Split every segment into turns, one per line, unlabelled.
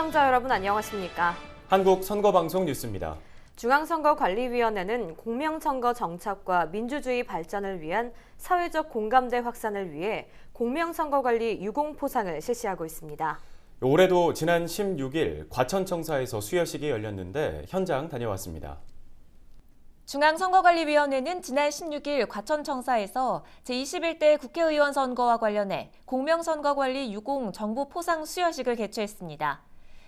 시청자 여러분 안녕하십니까?
한국선거방송 뉴스입니다.
중앙선거관리위원회는 공명선거 정착과 민주주의 발전을 위한 사회적 공감대 확산을 위해 공명선거관리 유공포상을 실시하고 있습니다.
올해도 지난 16일 과천청사에서 수여식이 열렸는데 현장 다녀왔습니다.
중앙선거관리위원회는 지난 16일 과천청사에서 제21대 국회의원 선거와 관련해 공명선거관리 유공 정부 포상 수여식을 개최했습니다.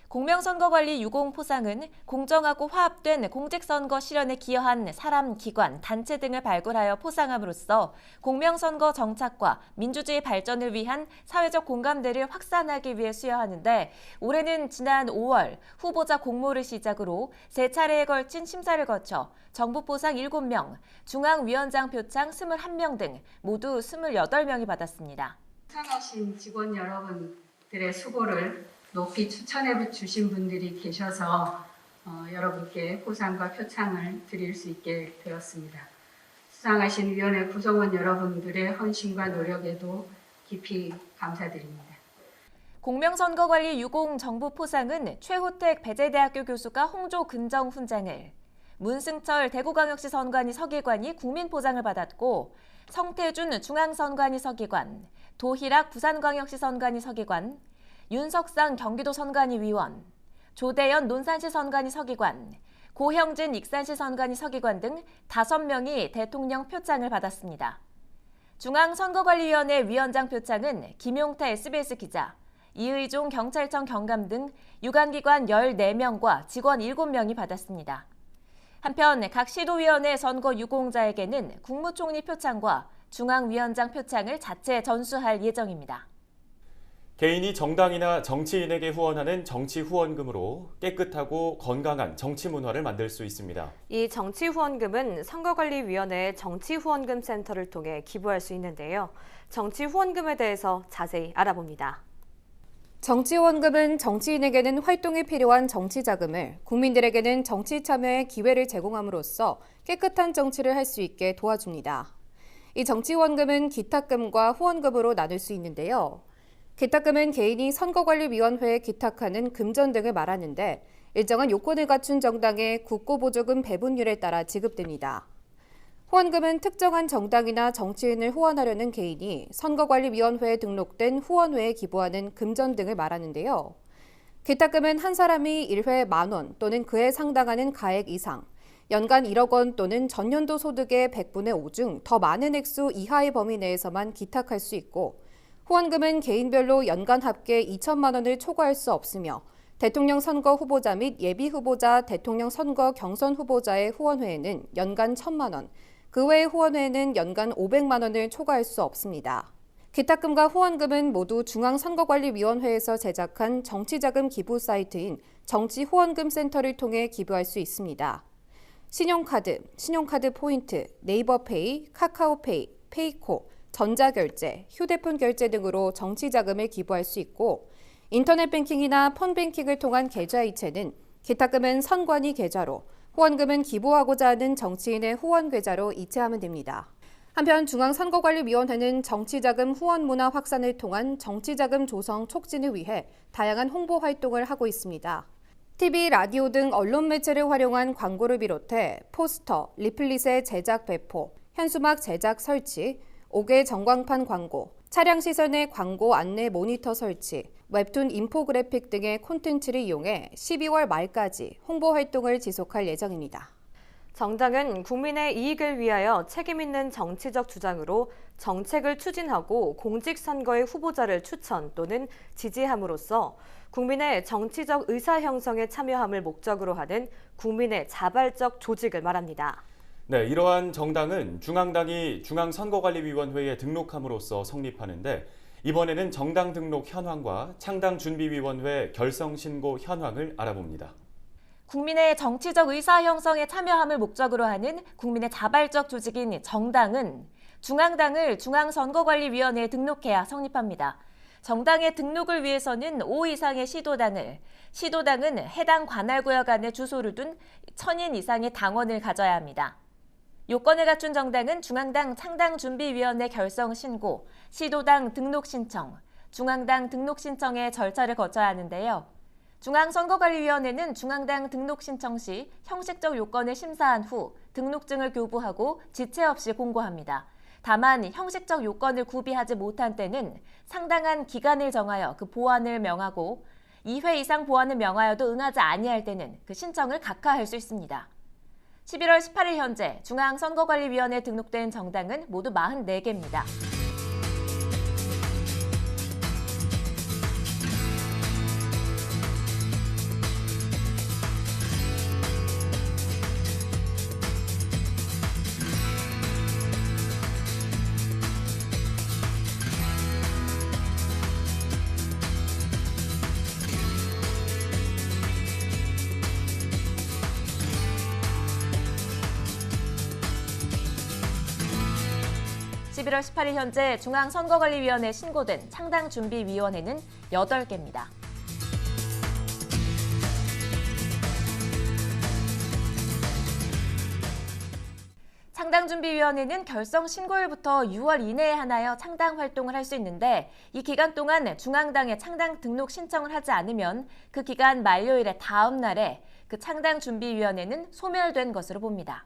공명선거관리 유공포상은 공정하고 화합된 공직선거 실현에 기여한 사람, 기관, 단체 등을 발굴하여 포상함으로써 공명선거 정착과 민주주의 발전을 위한 사회적 공감대를 확산하기 위해 수여하는데 올해는 지난 5월 후보자 공모를 시작으로 3차례에 걸친 심사를 거쳐 정부 포상 7명, 중앙위원장 표창 21명 등 모두 28명이 받았습니다.
수상하신 직원 여러분들의 수고를 높이 추천해 주신 분들이 계셔서 여러분께 포상과 표창을 드릴 수 있게 되었습니다. 수상하신 위원회 구성원 여러분들의 헌신과 노력에도 깊이 감사드립니다.
공명선거관리 유공 정부 포상은 최호택 배재대학교 교수가 홍조 근정 훈장을, 문승철 대구광역시 선관위 서기관이 국민포상을 받았고 성태준 중앙선관위 서기관, 도희락 부산광역시 선관위 서기관, 윤석상 경기도 선관위 위원, 조대연 논산시 선관위 서기관, 고형진 익산시 선관위 서기관 등 5명이 대통령 표창을 받았습니다. 중앙선거관리위원회 위원장 표창은 김용태 SBS 기자, 이의종 경찰청 경감 등 유관기관 14명과 직원 7명이 받았습니다. 한편 각 시도위원회 선거 유공자에게는 국무총리 표창과 중앙위원장 표창을 자체 전수할 예정입니다.
개인이 정당이나 정치인에게 후원하는 정치 후원금으로 깨끗하고 건강한 정치 문화를 만들 수 있습니다.
이 정치 후원금은 선거관리위원회의 정치 후원금 센터를 통해 기부할 수 있는데요. 정치 후원금에 대해서 자세히 알아봅니다.
정치 후원금은 정치인에게는 활동에 필요한 정치 자금을, 국민들에게는 정치 참여의 기회를 제공함으로써 깨끗한 정치를 할 수 있게 도와줍니다. 이 정치 후원금은 기탁금과 후원금으로 나눌 수 있는데요. 기탁금은 개인이 선거관리위원회에 기탁하는 금전 등을 말하는데 일정한 요건을 갖춘 정당의 국고보조금 배분율에 따라 지급됩니다. 후원금은 특정한 정당이나 정치인을 후원하려는 개인이 선거관리위원회에 등록된 후원회에 기부하는 금전 등을 말하는데요. 기탁금은 한 사람이 1회 10,000원 또는 그에 상당하는 가액 이상, 연간 1억 원 또는 전년도 소득의 100분의 5 중 더 많은 액수 이하의 범위 내에서만 기탁할 수 있고 후원금은 개인별로 연간 합계 2천만 원을 초과할 수 없으며 대통령 선거 후보자 및 예비 후보자, 대통령 선거 경선 후보자의 후원회에는 연간 1,000만 원, 그 외의 후원회에는 연간 500만 원을 초과할 수 없습니다. 기탁금과 후원금은 모두 중앙선거관리위원회에서 제작한 정치자금 기부 사이트인 정치후원금 센터를 통해 기부할 수 있습니다. 신용카드, 신용카드 포인트, 네이버페이, 카카오페이, 페이코, 전자결제, 휴대폰 결제 등으로 정치자금을 기부할 수 있고 인터넷 뱅킹이나 폰뱅킹을 통한 계좌이체는 기탁금은 선관위 계좌로, 후원금은 기부하고자 하는 정치인의 후원 계좌로 이체하면 됩니다. 한편 중앙선거관리위원회는 정치자금 후원 문화 확산을 통한 정치자금 조성 촉진을 위해 다양한 홍보 활동을 하고 있습니다. TV, 라디오 등 언론 매체를 활용한 광고를 비롯해 포스터, 리플릿의 제작 배포, 현수막 제작 설치, 5개 전광판 광고, 차량 시설 내 광고 안내 모니터 설치, 웹툰 인포그래픽 등의 콘텐츠를 이용해 12월 말까지 홍보 활동을 지속할 예정입니다.
정당은 국민의 이익을 위하여 책임 있는 정치적 주장으로 정책을 추진하고 공직선거의 후보자를 추천 또는 지지함으로써 국민의 정치적 의사 형성에 참여함을 목적으로 하는 국민의 자발적 조직을 말합니다.
네, 이러한 정당은 중앙당이 중앙선거관리위원회에 등록함으로써 성립하는데 이번에는 정당 등록 현황과 창당준비위원회 결성신고 현황을 알아봅니다.
국민의 정치적 의사 형성에 참여함을 목적으로 하는 국민의 자발적 조직인 정당은 중앙당을 중앙선거관리위원회에 등록해야 성립합니다. 정당의 등록을 위해서는 5 이상의 시도당은 해당 관할구역 안에 주소를 둔 1,000인 이상의 당원을 가져야 합니다. 요건을 갖춘 정당은 중앙당 창당준비위원회 결성 신고, 시도당 등록 신청, 중앙당 등록 신청의 절차를 거쳐야 하는데요. 중앙선거관리위원회는 중앙당 등록 신청 시 형식적 요건을 심사한 후 등록증을 교부하고 지체 없이 공고합니다. 다만 형식적 요건을 구비하지 못한 때는 상당한 기간을 정하여 그 보완을 명하고 2회 이상 보완을 명하여도 응하지 아니할 때는 그 신청을 각하할 수 있습니다. 11월 18일 현재 중앙선거관리위원회에 등록된 정당은 모두 44개입니다. (11월 18일) 현재 중앙선거관리위원회에 신고된 창당준비위원회는 8개입니다. 창당준비위원회는 결성 신고일부터 6월 이내에 하나여 창당 활동을 할 수 있는데 이 기간 동안 중앙당에 창당 등록 신청을 하지 않으면 그 기간 만료일의 다음 날에 그 창당준비위원회는 소멸된 것으로 봅니다.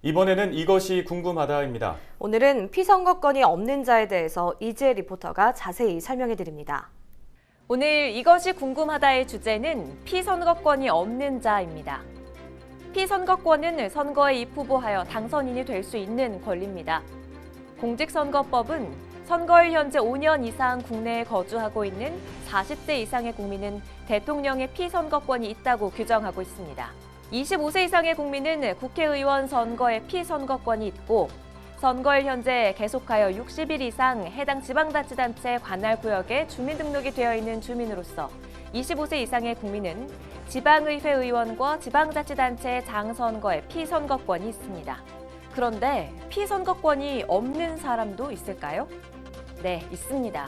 이번에는 이것이 궁금하다입니다.
오늘은 피선거권이 없는 자에 대해서 이지혜 리포터가 자세히 설명해 드립니다.
오늘 이것이 궁금하다의 주제는 피선거권이 없는 자입니다. 피선거권은 선거에 입후보하여 당선인이 될 수 있는 권리입니다. 공직선거법은 선거일 현재 5년 이상 국내에 거주하고 있는 40세 이상의 국민은 대통령의 피선거권이 있다고 규정하고 있습니다. 25세 이상의 국민은 국회의원 선거에 피선거권이 있고 선거일 현재 계속하여 60일 이상 해당 지방자치단체 관할 구역에 주민등록이 되어 있는 주민으로서 25세 이상의 국민은 지방의회 의원과 지방자치단체 장선거에 피선거권이 있습니다. 그런데 피선거권이 없는 사람도 있을까요? 네, 있습니다.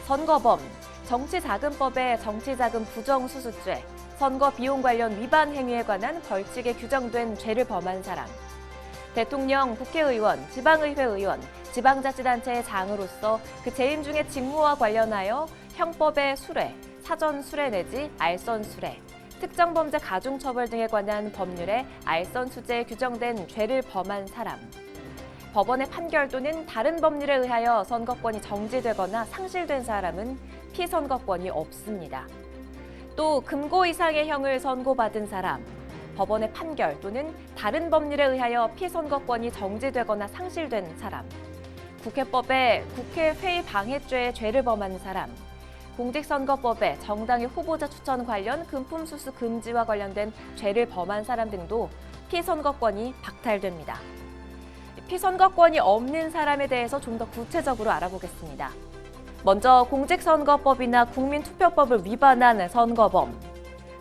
선거범, 정치자금법의 정치자금 부정수수죄, 선거 비용 관련 위반 행위에 관한 벌칙에 규정된 죄를 범한 사람, 대통령, 국회의원, 지방의회 의원, 지방자치단체의 장으로서 그 재임 중의 직무와 관련하여 형법의 수뢰, 사전 수뢰 내지 알선 수뢰, 특정 범죄 가중처벌 등에 관한 법률에 알선 수재에 규정된 죄를 범한 사람, 법원의 판결 또는 다른 법률에 의하여 선거권이 정지되거나 상실된 사람은 피선거권이 없습니다. 또 금고 이상의 형을 선고받은 사람, 법원의 판결 또는 다른 법률에 의하여 피선거권이 정지되거나 상실된 사람, 국회법에 국회 회의 방해죄의 죄를 범한 사람, 공직선거법에 정당의 후보자 추천 관련 금품수수 금지와 관련된 죄를 범한 사람 등도 피선거권이 박탈됩니다. 피선거권이 없는 사람에 대해서 좀 더 구체적으로 알아보겠습니다. 먼저 공직선거법이나 국민투표법을 위반한 선거범,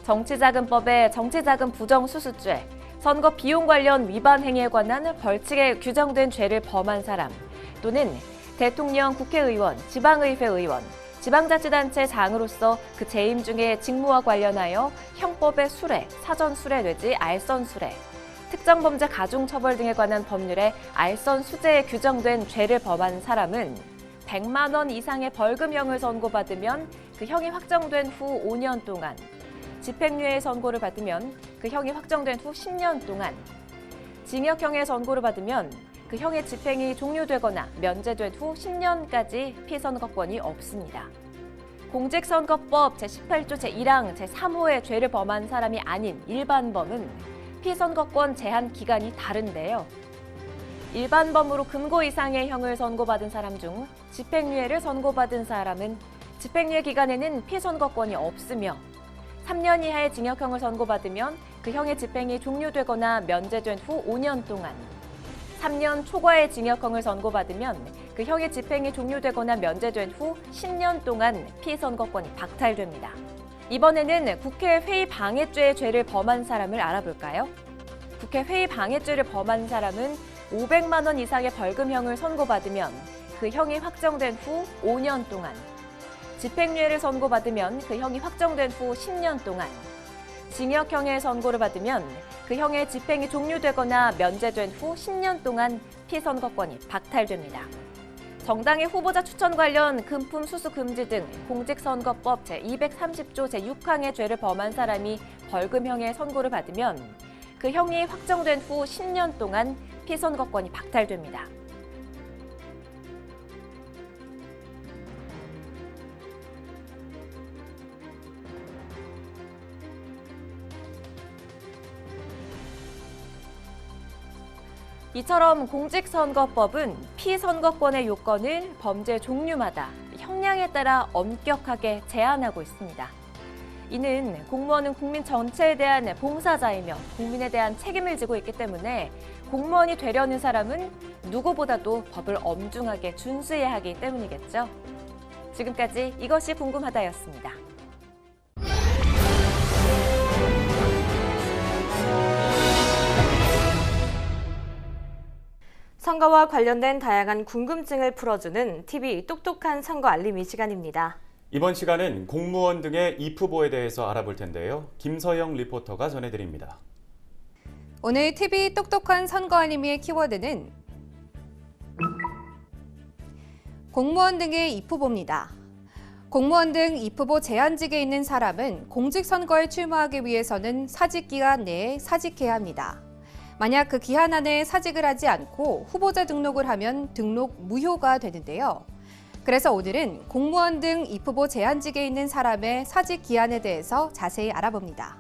정치자금법의 정치자금 부정수수죄, 선거 비용 관련 위반 행위에 관한 벌칙에 규정된 죄를 범한 사람, 또는 대통령, 국회의원, 지방의회 의원, 지방자치단체 장으로서 그 재임 중의 직무와 관련하여 형법의 수뢰, 사전 수뢰 내지 알선 수뢰, 특정 범죄 가중처벌 등에 관한 법률에 알선 수재에 규정된 죄를 범한 사람은 100만 원 이상의 벌금형을 선고받으면 그 형이 확정된 후 5년 동안, 집행유예 선고를 받으면 그 형이 확정된 후 10년 동안, 징역형의 선고를 받으면 그 형의 집행이 종료되거나 면제된 후 10년까지 피선거권이 없습니다. 공직선거법 제18조 제1항 제3호의 죄를 범한 사람이 아닌 일반범은 피선거권 제한 기간이 다른데요. 일반범으로 금고 이상의 형을 선고받은 사람 중 집행유예를 선고받은 사람은 집행유예 기간에는 피선거권이 없으며 3년 이하의 징역형을 선고받으면 그 형의 집행이 종료되거나 면제된 후 5년 동안, 3년 초과의 징역형을 선고받으면 그 형의 집행이 종료되거나 면제된 후 10년 동안 피선거권이 박탈됩니다. 이번에는 국회 회의 방해죄의 죄를 범한 사람을 알아볼까요? 국회 회의 방해죄를 범한 사람은 500만 원 이상의 벌금형을 선고받으면 그 형이 확정된 후 5년 동안, 집행유예를 선고받으면 그 형이 확정된 후 10년 동안, 징역형의 선고를 받으면 그 형의 집행이 종료되거나 면제된 후 10년 동안 피선거권이 박탈됩니다. 정당의 후보자 추천 관련 금품 수수 금지 등 공직선거법 제230조 제6항의 죄를 범한 사람이 벌금형의 선고를 받으면 그 형이 확정된 후 10년 동안 피선거권이 박탈됩니다. 이처럼 공직선거법은 피선거권의 요건을 범죄 종류마다 형량에 따라 엄격하게 제한하고 있습니다. 이는 공무원은 국민 전체에 대한 봉사자이며 국민에 대한 책임을 지고 있기 때문에 공무원이 되려는 사람은 누구보다도 법을 엄중하게 준수해야 하기 때문이겠죠. 지금까지 이것이 궁금하다였습니다.
선거와 관련된 다양한 궁금증을 풀어주는 TV 똑똑한 선거 알림이 시간입니다.
이번 시간은 공무원 등의 입후보에 대해서 알아볼 텐데요. 김서영 리포터가 전해드립니다.
오늘 TV 똑똑한 선거 알림이의 키워드는 공무원 등의 입후보입니다. 공무원 등 입후보 제한직에 있는 사람은 공직선거에 출마하기 위해서는 사직기간 내에 사직해야 합니다. 만약 그 기한 안에 사직을 하지 않고 후보자 등록을 하면 등록 무효가 되는데요. 그래서 오늘은 공무원 등 입후보 제한직에 있는 사람의 사직 기한에 대해서 자세히 알아봅니다.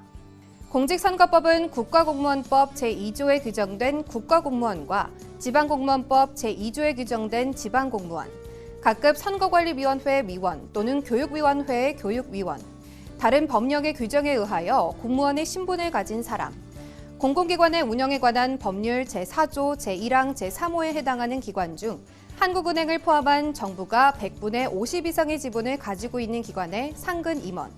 공직선거법은 국가공무원법 제2조에 규정된 국가공무원과 지방공무원법 제2조에 규정된 지방공무원, 각급 선거관리위원회 위원 또는 교육위원회의 교육위원, 다른 법령의 규정에 의하여 공무원의 신분을 가진 사람, 공공기관의 운영에 관한 법률 제4조 제1항 제3호에 해당하는 기관 중 한국은행을 포함한 정부가 100분의 50 이상의 지분을 가지고 있는 기관의 상근 임원,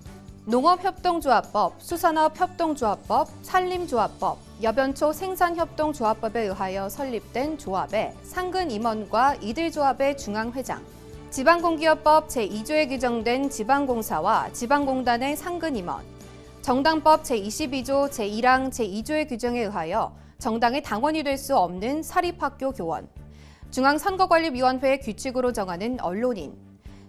농업협동조합법, 수산업협동조합법, 산림조합법, 여변초 생산협동조합법에 의하여 설립된 조합의 상근 임원과 이들 조합의 중앙회장, 지방공기업법 제2조에 규정된 지방공사와 지방공단의 상근 임원, 정당법 제22조 제1항 제2조의 규정에 의하여 정당의 당원이 될 수 없는 사립학교 교원, 중앙선거관리위원회의 규칙으로 정하는 언론인,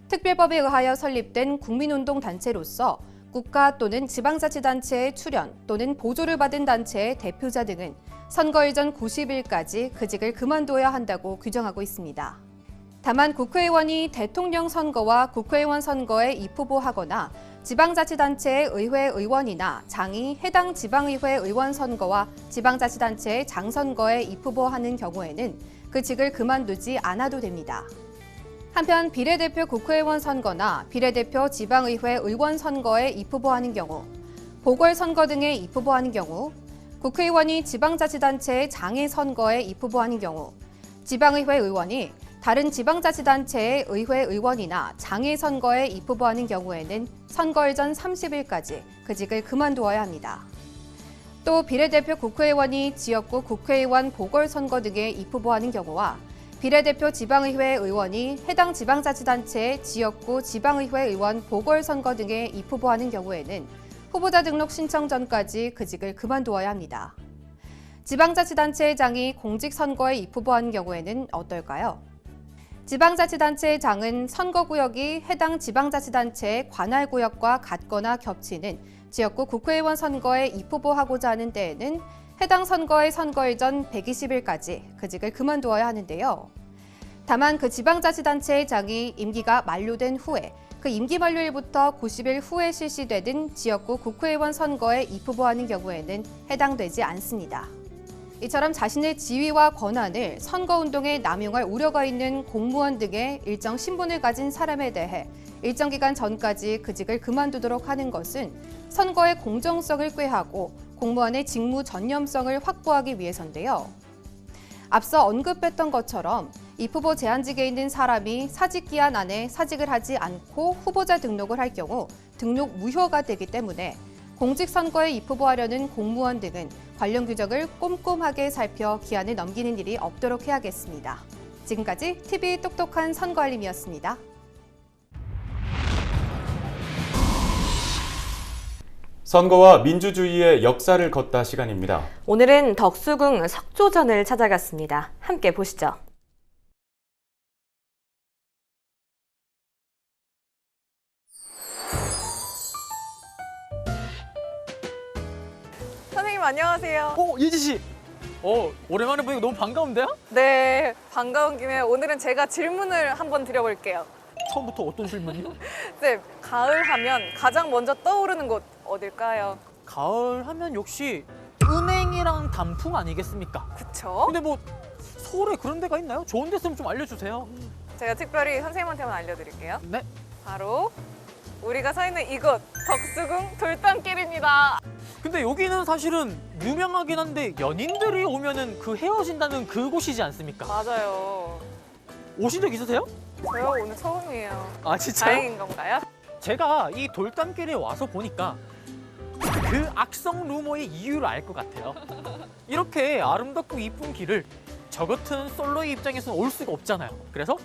특별법에 의하여 설립된 국민운동단체로서 국가 또는 지방자치단체의 출연 또는 보조를 받은 단체의 대표자 등은 선거일 전 90일까지 그 직을 그만둬야 한다고 규정하고 있습니다. 다만 국회의원이 대통령 선거와 국회의원 선거에 입후보하거나 지방자치단체의 의회 의원이나 장이 해당 지방의회 의원 선거와 지방자치단체의 장선거에 입후보하는 경우에는 그 직을 그만두지 않아도 됩니다. 한편 비례대표 국회의원 선거나 비례대표 지방의회 의원 선거에 입후보하는 경우, 보궐선거 등에 입후보하는 경우, 국회의원이 지방자치단체의 장애 선거에 입후보하는 경우, 지방의회 의원이 다른 지방자치단체의 의회 의원이나 장애 선거에 입후보하는 경우에는 선거일 전 30일까지 그 직을 그만두어야 합니다. 또 비례대표 국회의원이 지역구 국회의원 보궐선거 등에 입후보하는 경우와 비례대표 지방의회 의원이 해당 지방자치단체의 지역구 지방의회 의원 보궐선거 등에 입후보하는 경우에는 후보자 등록 신청 전까지 그 직을 그만두어야 합니다. 지방자치단체장이 공직선거에 입후보하는 경우에는 어떨까요? 지방자치단체의 장은 선거구역이 해당 지방자치단체의 관할구역과 같거나 겹치는 지역구 국회의원 선거에 입후보하고자 하는 때에는 해당 선거의 선거일 전 120일까지 그 직을 그만두어야 하는데요. 다만 그 지방자치단체의 장이 임기가 만료된 후에 그 임기 만료일부터 90일 후에 실시되는 지역구 국회의원 선거에 입후보하는 경우에는 해당되지 않습니다. 이처럼 자신의 지위와 권한을 선거운동에 남용할 우려가 있는 공무원 등의 일정 신분을 가진 사람에 대해 일정 기간 전까지 그 직을 그만두도록 하는 것은 선거의 공정성을 꾀하고 공무원의 직무 전념성을 확보하기 위해서인데요. 앞서 언급했던 것처럼 입후보 제한직에 있는 사람이 사직기한 안에 사직을 하지 않고 후보자 등록을 할 경우 등록 무효가 되기 때문에 공직선거에 입후보하려는 공무원 등은 관련 규정을 꼼꼼하게 살펴 기한을 넘기는 일이 없도록 해야겠습니다. 지금까지 TV 똑똑한 선거 알림이었습니다.
선거와 민주주의의 역사를 걷다 시간입니다.
오늘은 덕수궁 석조전을 찾아갔습니다. 함께 보시죠.
선생님 안녕하세요.
예지 씨. 오랜만에 보니까 너무 반가운데요?
네, 반가운 김에 오늘은 제가 질문을 한번 드려볼게요.
처음부터 어떤 질문이요?
네, 가을 하면 가장 먼저 떠오르는 곳 어딜까요?
가을 하면 역시 은행이랑 단풍 아니겠습니까?
그쵸?
근데 뭐 서울에 그런 데가 있나요? 좋은 데 있으면 좀 알려주세요.
제가 특별히 선생님한테만 알려드릴게요.
네.
바로 우리가 서 있는 이곳 덕수궁 돌담길입니다.
근데 여기는 사실은 유명하긴 한데 연인들이 오면은 그 헤어진다는 그곳이지 않습니까?
맞아요.
오신 적 있으세요?
저요 오늘 처음이에요.
아 진짜요?
다행인 건가요?
제가 이 돌담길에 와서 보니까 그 악성 루머의 이유를 알 것 같아요. 이렇게 아름답고 이쁜 길을 저 같은 솔로의 입장에서는 올 수가 없잖아요. 그래서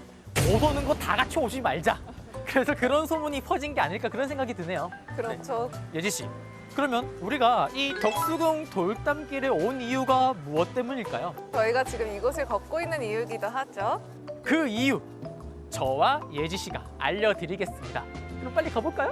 못 오는 거 다 같이 오지 말자. 그래서 그런 소문이 퍼진 게 아닐까 그런 생각이 드네요.
그렇죠.
예지 씨, 그러면 우리가 이 덕수궁 돌담길에 온 이유가 무엇 때문일까요?
저희가 지금 이곳을 걷고 있는 이유기도 하죠.
그 이유 저와 예지 씨가 알려드리겠습니다. 그럼 빨리 가볼까요?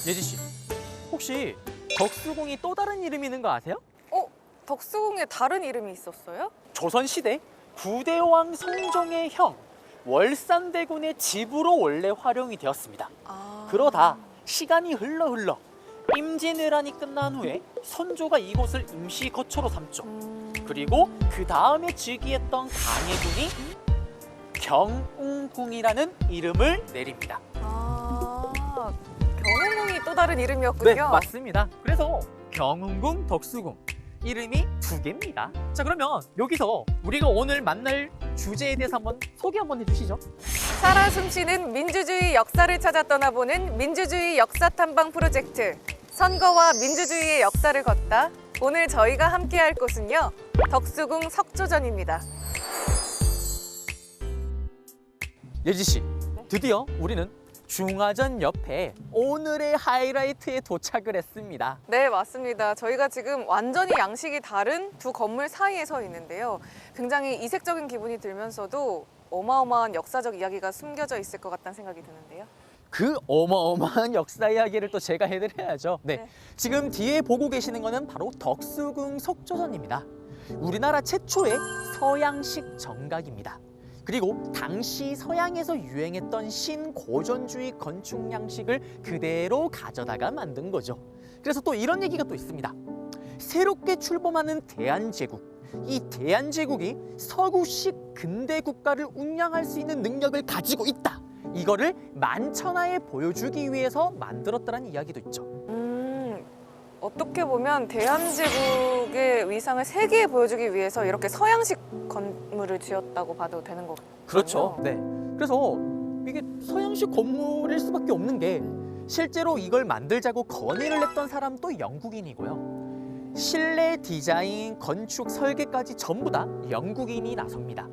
예지 씨, 혹시 덕수궁이 또 다른 이름이 있는 거 아세요?
덕수궁에 다른 이름이 있었어요?
조선시대 구대왕 성종의 형 월산대군의 집으로 원래 활용이 되었습니다. 그러다 시간이 흘러 임진왜란이 끝난 후에 선조가 이곳을 임시 거처로 삼죠. 그리고 그 다음에 즉위했던 강해군이 경웅궁이라는 이름을 내립니다.
경운궁이 또 다른 이름이었군요.
네, 맞습니다. 그래서 경운궁, 덕수궁 이름이 두 개입니다. 자, 그러면 여기서 우리가 오늘 만날 주제에 대해서 한번 소개 한번 해주시죠.
살아 숨쉬는 민주주의 역사를 찾아 떠나보는 민주주의 역사 탐방 프로젝트 선거와 민주주의의 역사를 걷다. 오늘 저희가 함께할 곳은요 덕수궁 석조전입니다.
예지 씨, 드디어 우리는 중화전 옆에 오늘의 하이라이트에 도착을 했습니다.
네, 맞습니다. 저희가 지금 완전히 양식이 다른 두 건물 사이에 서 있는데요. 굉장히 이색적인 기분이 들면서도 어마어마한 역사적 이야기가 숨겨져 있을 것 같다는 생각이 드는데요.
그 어마어마한 역사 이야기를 또 제가 해드려야죠. 네,
네.
지금 뒤에 보고 계시는 거는 바로 덕수궁 석조전입니다. 우리나라 최초의 서양식 정각입니다. 그리고 당시 서양에서 유행했던 신고전주의 건축 양식을 그대로 가져다가 만든 거죠. 그래서 또 이런 얘기가 또 있습니다. 새롭게 출범하는 대한제국, 이 대한제국이 서구식 근대 국가를 운영할 수 있는 능력을 가지고 있다. 이거를 만천하에 보여주기 위해서 만들었다는 이야기도 있죠.
어떻게 보면 대한제국의 위상을 세계에 보여주기 위해서 이렇게 서양식 건물을 지었다고 봐도 되는 거군요.
그렇죠. 네. 그래서 이게 서양식 건물일 수밖에 없는 게 실제로 이걸 만들자고 건의를 했던 사람도 영국인이고요. 실내 디자인, 건축, 설계까지 전부 다 영국인이 나섭니다.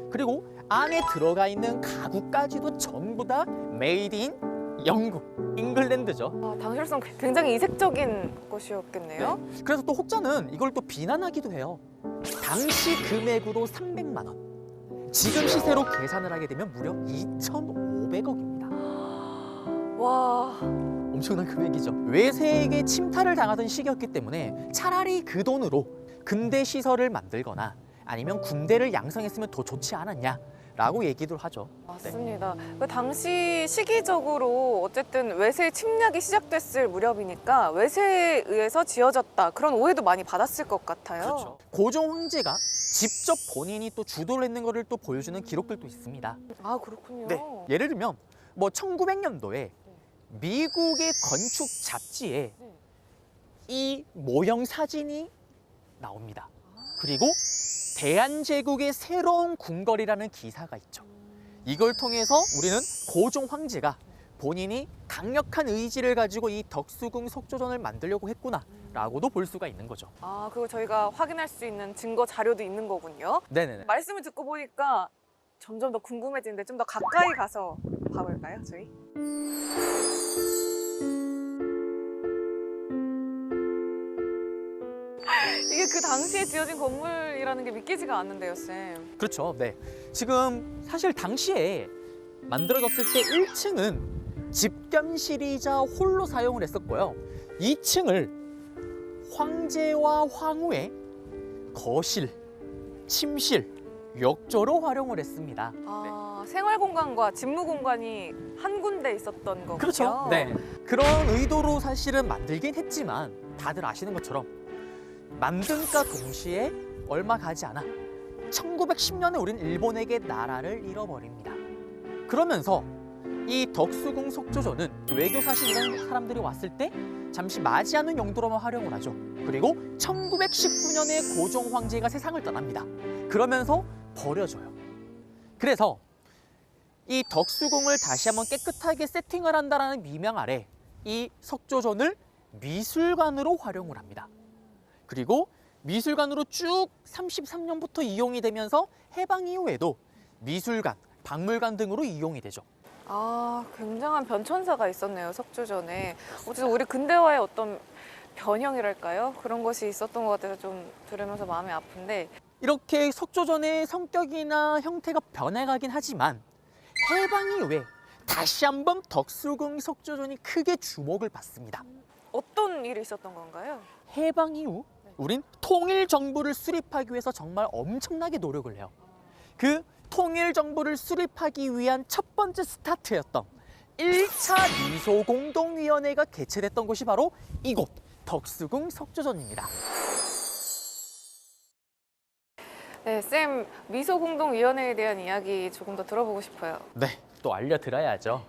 그리고 안에 들어가 있는 가구까지도 전부 다 메이드 인 영국, 잉글랜드죠.
당시로서는 굉장히 이색적인 곳이었겠네요.
네. 그래서 또 혹자는 이걸 또 비난하기도 해요. 당시 금액으로 300만 원. 지금 시세로 계산을 하게 되면 무려 2,500억입니다.
와,
엄청난 금액이죠. 외세에게 침탈을 당하던 시기였기 때문에 차라리 그 돈으로 근대 시설을 만들거나 아니면 군대를 양성했으면 더 좋지 않았냐 라고 얘기도 하죠.
맞습니다. 그 당시 시기적으로 어쨌든 외세 침략이 시작됐을 무렵이니까 외세에 의해서 지어졌다 그런 오해도 많이 받았을 것 같아요.
그렇죠. 고종 황제가 직접 본인이 또 주도를 했는 거를 또 보여주는 기록들도 있습니다.
아, 그렇군요.
네. 예를 들면 뭐 1900년도에 미국의 건축 잡지에 이 모형 사진이 나옵니다. 그리고 대한제국의 새로운 궁궐이라는 기사가 있죠. 이걸 통해서 우리는 고종 황제가 본인이 강력한 의지를 가지고 이 덕수궁 속조전을 만들려고 했구나라고도 볼 수가 있는 거죠.
아, 그리고 저희가 확인할 수 있는 증거 자료도 있는 거군요.
네네네.
말씀을 듣고 보니까 점점 더 궁금해지는데 좀 더 가까이 가서 봐볼까요, 저희? 이게 그 당시에 지어진 건물이라는 게 믿기지가 않는데요, 쌤.
그렇죠. 네. 지금 사실 당시에 만들어졌을 때 1층은 집견실이자 홀로 사용을 했었고요. 2층을 황제와 황후의 거실, 침실, 욕조로 활용을 했습니다.
아, 생활 공간과 집무 공간이 한 군데 있었던 거군요.
그렇죠. 네. 그런 의도로 사실은 만들긴 했지만 다들 아시는 것처럼 만듦과 동시에 얼마 가지 않아 1910년에 우린 일본에게 나라를 잃어버립니다. 그러면서 이 덕수궁 속조전은 외교사신 이런 사람들이 왔을 때 잠시 맞이하는 용도로만 활용을 하죠. 그리고 1919년에 고종 황제가 세상을 떠납니다. 그러면서 버려져요. 그래서 이 덕수궁을 다시 한번 깨끗하게 세팅을 한다는 미명 아래 이 석조전을 미술관으로 활용을 합니다. 그리고 미술관으로 쭉 33년부터 이용이 되면서 해방 이후에도 미술관, 박물관 등으로 이용이 되죠.
아, 굉장한 변천사가 있었네요, 석조전에. 어쨌든 우리 근대화의 어떤 변형이랄까요? 그런 것이 있었던 것 같아서 좀 들으면서 마음이 아픈데.
이렇게 석조전의 성격이나 형태가 변해가긴 하지만 해방 이후에 다시 한번 덕수궁 석조전이 크게 주목을 받습니다.
어떤 일이 있었던 건가요?
해방 이후 우린 통일 정부를 수립하기 위해서 정말 엄청나게 노력을 해요. 그 통일 정부를 수립하기 위한 첫 번째 스타트였던 1차 미소공동위원회가 개최됐던 곳이 바로 이곳 덕수궁 석조전입니다.
네, 쌤, 미소공동위원회에 대한 이야기 조금 더 들어보고 싶어요.
네, 또 알려드려야죠.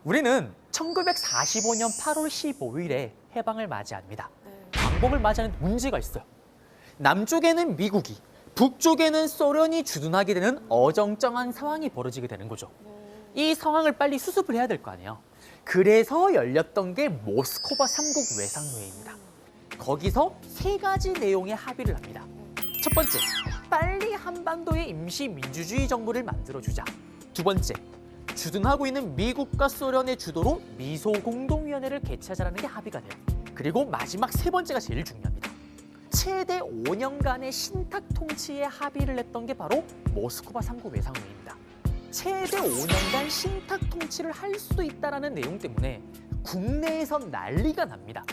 우리는 1945년 8월 15일에 해방을 맞이합니다. 광복을 맞이하는 문제가 있어요. 남쪽에는 미국이, 북쪽에는 소련이 주둔하게 되는 어정쩡한 상황이 벌어지게 되는 거죠. 이 상황을 빨리 수습을 해야 될 거 아니에요. 그래서 열렸던 게 모스크바 3국 외상회의입니다. 거기서 3가지 내용의 합의를 합니다. 첫 번째, 빨리 한반도에 임시 민주주의 정부를 만들어주자. 두 번째, 주둔하고 있는 미국과 소련의 주도로 미소공동위원회를 개최하자는 게 합의가 돼요. 그리고 마지막 3번째가 제일 중요합니다. 최대 5년간의 신탁 통치에 합의를 했던 게 바로 모스크바 3국 외상회의입니다. 최대 5년간 신탁 통치를 할 수도 있다는 내용 때문에 국내에서 난리가 납니다.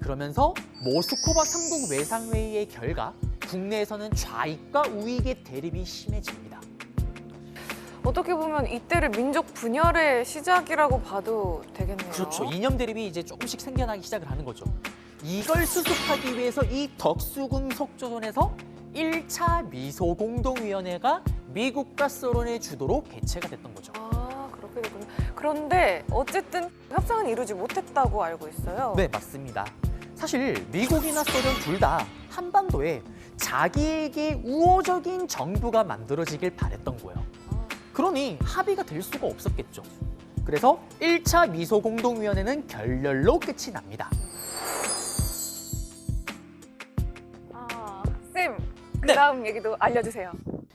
그러면서 모스크바 3국 외상회의의 결과 국내에서는 좌익과 우익의 대립이 심해집니다.
어떻게 보면 이때를 민족 분열의 시작이라고 봐도 되겠네요.
그렇죠. 이념 대립이 이제 조금씩 생겨나기 시작을 하는 거죠. 이걸 수습하기 위해서 이 덕수궁 석조전에서 1차 미소공동위원회가 미국과 소련의 주도로 개최가 됐던 거죠.
아, 그렇게 됐군요. 그런데 어쨌든 협상은 이루지 못했다고 알고 있어요.
네, 맞습니다. 사실 미국이나 소련 둘 다 한반도에 자기에게 우호적인 정부가 만들어지길 바랬던 거예요. 그러니 합의가 될 수가 없었겠죠. 그래서 1차 미소공동위원회는 결렬로 끝이 납니다.
아, 쌤, 그 다음 얘기도 알려주세요.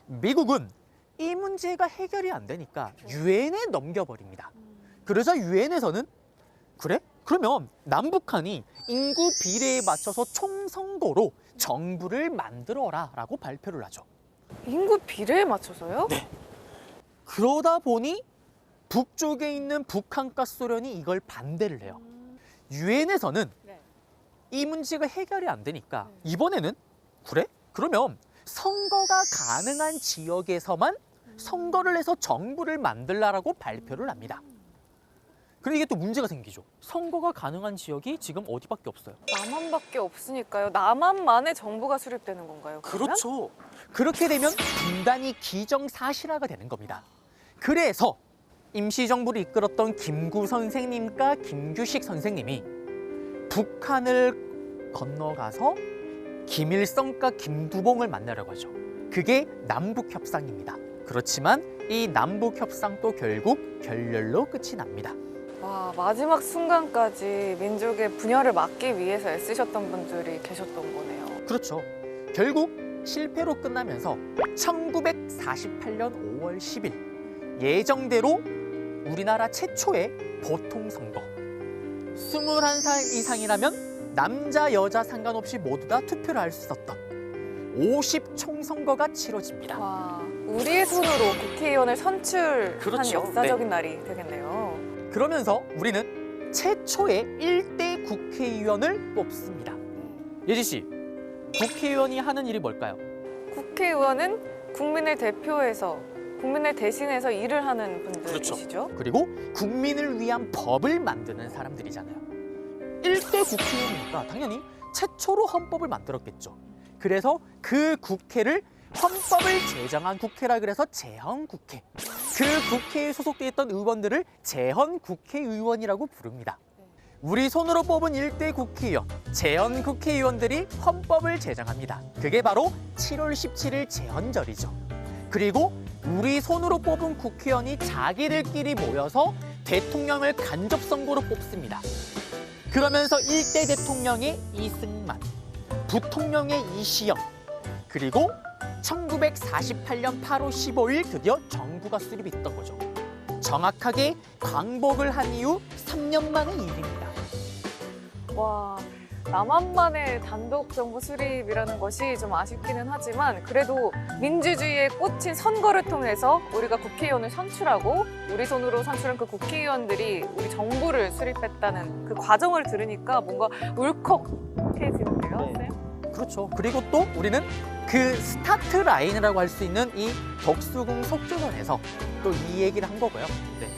미국은 이 문제가 해결이 안 되니까 유엔에 넘겨버립니다. 그러자 유엔에서는 그래? 그러면 남북한이 인구 비례에 맞춰서 총선거로 정부를 만들어라 라고 발표를 하죠.
인구 비례에 맞춰서요?
네. 그러다 보니 북쪽에 있는 북한과 소련이 이걸 반대를 해요. 유엔에서는 이 문제가 해결이 안 되니까 이번에는 그래? 그러면 선거가 가능한 지역에서만 선거를 해서 정부를 만들라라고 발표를 합니다. 그런데 이게 또 문제가 생기죠. 선거가 가능한 지역이 지금 어디밖에 없어요.
남한밖에 없으니까요. 남한만의 정부가 수립되는 건가요? 그러면?
그렇죠. 그렇게 되면 분단이 기정사실화가 되는 겁니다. 그래서 임시정부를 이끌었던 김구 선생님과 김규식 선생님이 북한을 건너가서 김일성과 김두봉을 만나려고 하죠. 그게 남북협상입니다. 그렇지만 이 남북 협상도 결국 결렬로 끝이 납니다.
와, 마지막 순간까지 민족의 분열을 막기 위해서 애쓰셨던 분들이 계셨던 거네요.
그렇죠. 결국 실패로 끝나면서 1948년 5월 10일 예정대로 우리나라 최초의 보통선거 21살 이상이라면 남자 여자 상관없이 모두 다 투표를 할 수 있었던 50총선거가 치러집니다.
와, 우리의 손으로 국회의원을 선출한
그렇죠.
역사적인 날이 되겠네요.
그러면서 우리는 최초의 1대 국회의원을 뽑습니다. 예지 씨, 국회의원이 하는 일이 뭘까요?
국회의원은 국민을 대표해서 국민을 대신해서 일을 하는 분들이시죠.
그리고 국민을 위한 법을 만드는 사람들이잖아요. 1대 국회의원이니까 당연히 최초로 헌법을 만들었겠죠. 그래서 그 국회를 헌법을 제정한 국회라 그래서 제헌국회. 그 국회에 소속돼 있던 의원들을 제헌국회의원이라고 부릅니다. 우리 손으로 뽑은 1대 국회의원, 제헌국회의원들이 헌법을 제정합니다. 그게 바로 7월 17일 제헌절이죠. 그리고 우리 손으로 뽑은 국회의원이 자기들끼리 모여서 대통령을 간접선거로 뽑습니다. 그러면서 1대 대통령의 이승만, 부통령의 이시영, 그리고 1948년 8월 15일 드디어 정부가 수립이 됐던 거죠. 정확하게 광복을 한 이후 3년 만의 일입니다.
와, 남한만의 단독 정부 수립이라는 것이 좀 아쉽기는 하지만 그래도 민주주의에 꽂힌 선거를 통해서 우리가 국회의원을 선출하고 우리 손으로 선출한 그 국회의원들이 우리 정부를 수립했다는 그 과정을 들으니까 뭔가 울컥해지는데요, 쌤?
그렇죠. 그리고 또 우리는 그 스타트 라인이라고 할 수 있는 이 덕수궁 속조선에서 또 이 얘기를 한 거고요. 네.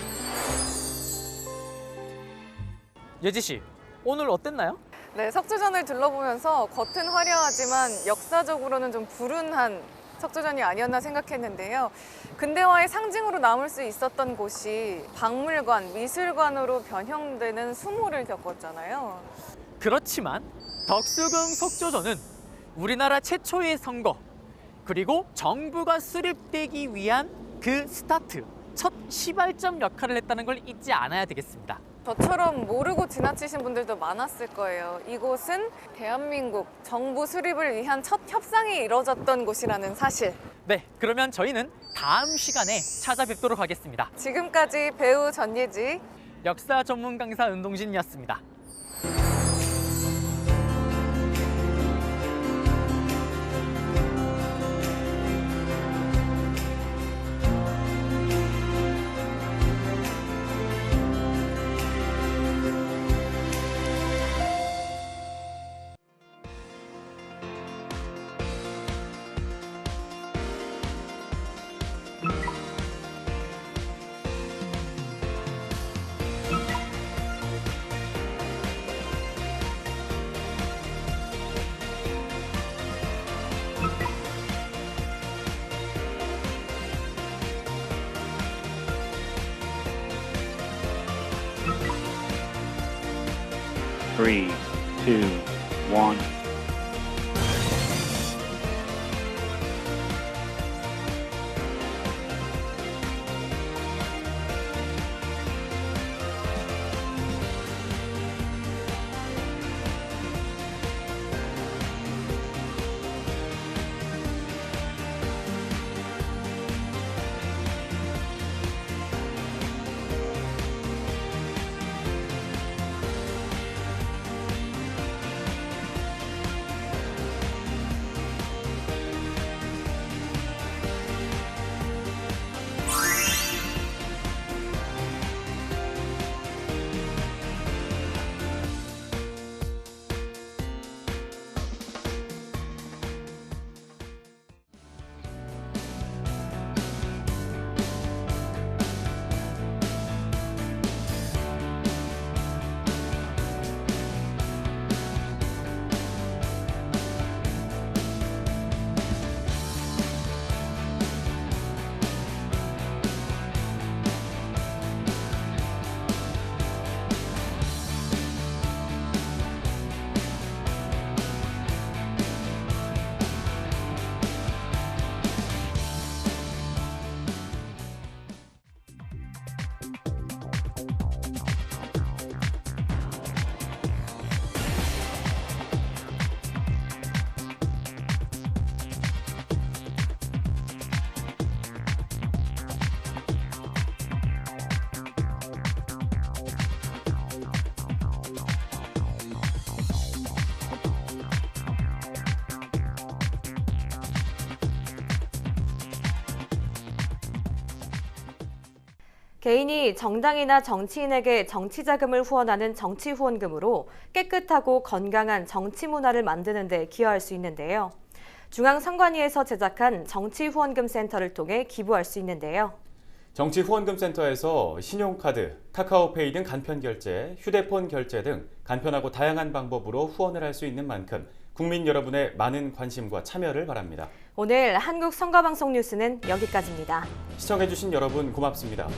예지 씨, 오늘 어땠나요?
네, 석조전을 둘러보면서 겉은 화려하지만 역사적으로는 좀 불운한 석조전이 아니었나 생각했는데요. 근대화의 상징으로 남을 수 있었던 곳이 박물관, 미술관으로 변형되는 수모를 겪었잖아요.
그렇지만 덕수궁 속조전은 우리나라 최초의 선거 그리고 정부가 수립되기 위한 그 스타트, 첫 시발점 역할을 했다는 걸 잊지 않아야 되겠습니다.
저처럼 모르고 지나치신 분들도 많았을 거예요. 이곳은 대한민국 정부 수립을 위한 첫 협상이 이뤄졌던 곳이라는 사실.
네, 그러면 저희는 다음 시간에 찾아뵙도록 하겠습니다.
지금까지 배우 전예지,
역사 전문 강사 은동진이었습니다.
Three, two, one.
개인이 정당이나 정치인에게 정치 자금을 후원하는 정치 후원금으로 깨끗하고 건강한 정치 문화를 만드는 데 기여할 수 있는데요. 중앙선관위에서 제작한 정치 후원금 센터를 통해 기부할 수 있는데요.
정치 후원금 센터에서 신용카드, 카카오페이 등 간편 결제, 휴대폰 결제 등 간편하고 다양한 방법으로 후원을 할 수 있는 만큼 국민 여러분의 많은 관심과 참여를 바랍니다.
오늘 한국선거방송 뉴스는 여기까지입니다.
시청해주신 여러분 고맙습니다.